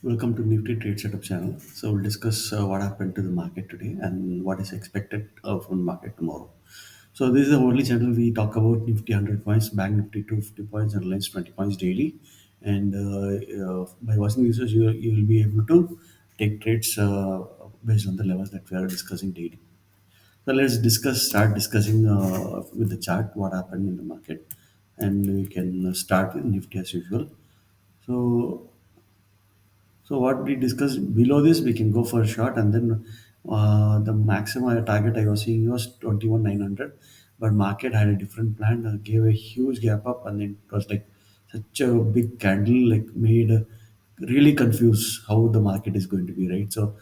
Welcome to Nifty Trade Setup channel. So we'll discuss what happened to the market today and what is expected from the market tomorrow. So this is the only channel we talk about Nifty 100 points, Bank Nifty 250 points, and Reliance 20 points daily. And by watching this, you will be able to take trades based on the levels that we are discussing daily. So let's start discussing with the chart what happened in the market, and we can start with Nifty as usual. So what we discussed below this, we can go for a shot, and then the maximum target I was seeing was 21,900, but market had a different plan. Gave a huge gap up, and then it was like such a big candle, like made really confuse how the market is going to be, right? So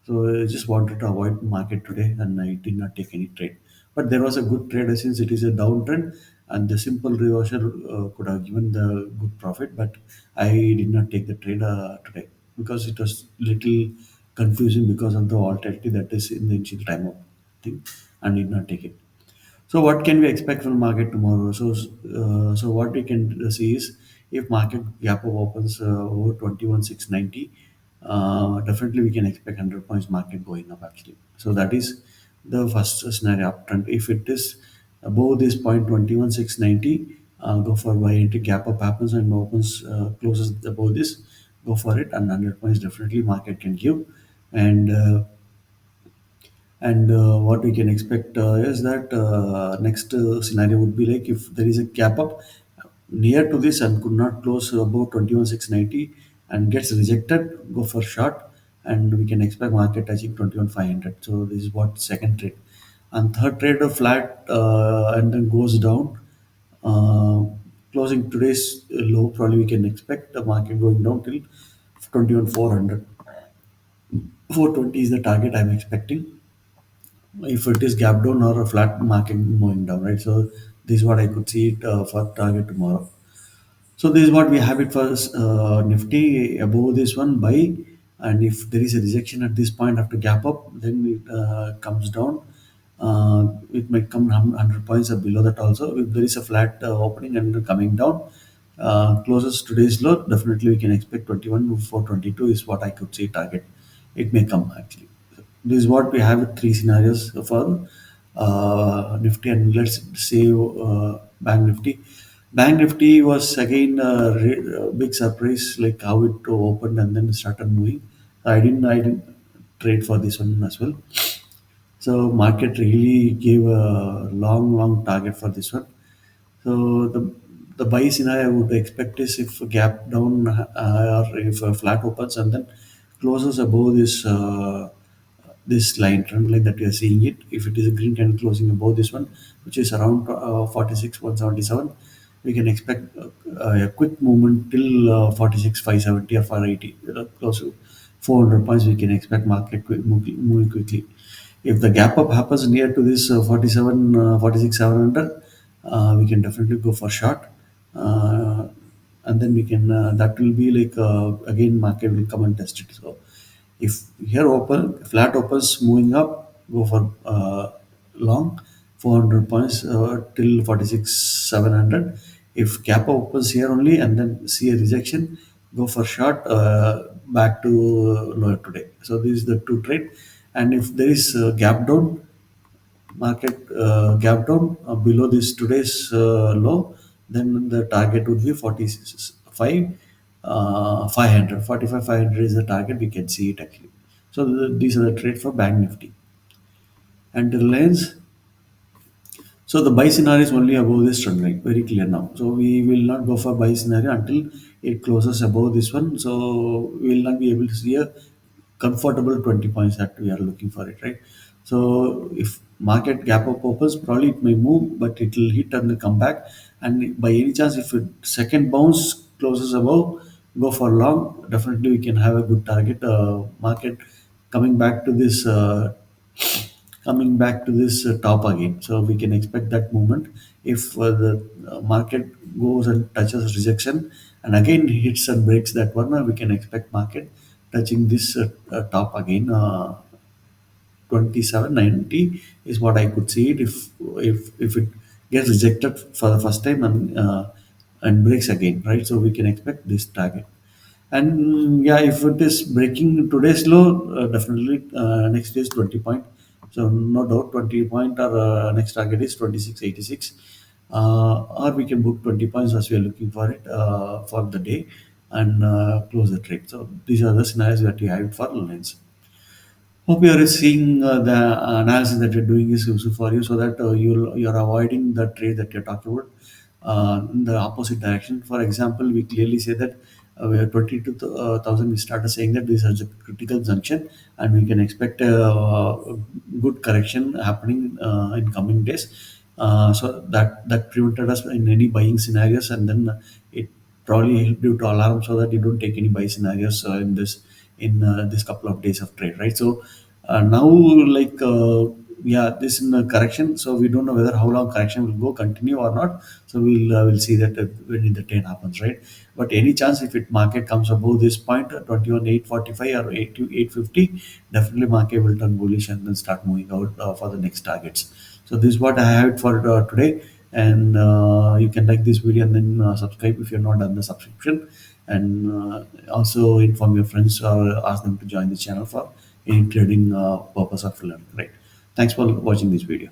I just wanted to avoid market today, and I did not take any trade. But there was a good trade since it is a downtrend, and the simple reversal could have given the good profit, but I did not take the trade today because it was little confusing because of the volatility that is in the initial time of thing, and did not take it. So what can we expect from market tomorrow? So what we can see is if market gap up opens over 21,690, definitely we can expect 100 points market going up actually. So that is the first scenario uptrend. If it is above this point 21,690, go for buy entry. Gap up happens and opens closes above this, go for it, and 100 points definitely market can give. And what we can expect is that next scenario would be like if there is a gap up near to this and could not close above 21,690 and gets rejected, go for short, and we can expect market touching 21,500. So this is what second trade. And third trade, a flat and then goes down. Uh, Closing today's low, probably we can expect the market going down till 21,400. 420 is the target I'm expecting if it is gap down or a flat market moving down, right? So this is what I could see it for target tomorrow. So this is what we have it for Nifty above this one buy, and if there is a rejection at this point after gap up, then it comes down. It might come 100 points or below that also. If there is a flat opening and coming down, closes today's low, definitely we can expect 21 for 22 is what I could see target. It may come actually. This is what we have three scenarios for Nifty, and let's say Bank Nifty. Bank Nifty was again a big surprise, like how it opened and then started moving. I didn't trade for this one as well. So market really gave a long target for this one. So the buy scenario I would expect is if a gap down or if a flat opens and then closes above this line trend line that we are seeing it. If it is a green candle closing above this one, which is around 46 177, we can expect a quick movement till 46 570 or 480, close to 400 points. We can expect market moving quickly. If the gap up happens near to this 47 46 700, we can definitely go for short. And then we can that will be like again market will come and test it. So if here open flat opens moving up, go for long 400 points till 46 700. If gap opens here only and then see a rejection, go for short back to lower today. So this is the two trade. And if there is gap down, market gap down below this today's low, then the target would be 45 500. 45 500 is the target. We can see it actually. So these are the trade for Bank Nifty. And Reliance, so the buy scenario is only above this trend line, very clear now. So we will not go for buy scenario until it closes above this one. So we will not be able to see a comfortable 20 points that we are looking for it, right? So if market gap up opens, probably it may move, but it will hit and come back. And by any chance, if it second bounce closes above, go for long. Definitely, we can have a good target. Market coming back to this top again. So we can expect that movement if the market goes and touches rejection and again hits and breaks that one. We can expect market touching this top again. 2790 is what I could see it if it gets rejected for the first time and breaks again, right? So we can expect this target. And yeah, if it is breaking today's low, definitely next is 20 point. So no doubt 20 point, or next target is 2686. Or we can book 20 points as we are looking for it for the day, and close the trade. So these are the scenarios that we have for Reliance. Hope you are seeing the analysis that you're doing is useful for you, so that you're avoiding the trade that you're talking about in the opposite direction. For example, we clearly say that we are 22,000. We started saying that this is a critical junction, and we can expect a good correction happening in coming days. So that prevented us in any buying scenarios, and then it probably helped you to alarm so that you don't take any buy scenarios in this couple of days of trade, right? So now, like, yeah, this in a correction, so we don't know whether how long correction will go continue or not. So we'll see that when the trade happens, right? But any chance if it market comes above this point, 21,845 or 8,850, definitely market will turn bullish and then start moving out for the next targets. So this is what I have for today. And you can like this video and then subscribe if you're not done the subscription, and also inform your friends or ask them to join the channel for any trading purpose of learning, right? Thanks for watching this video.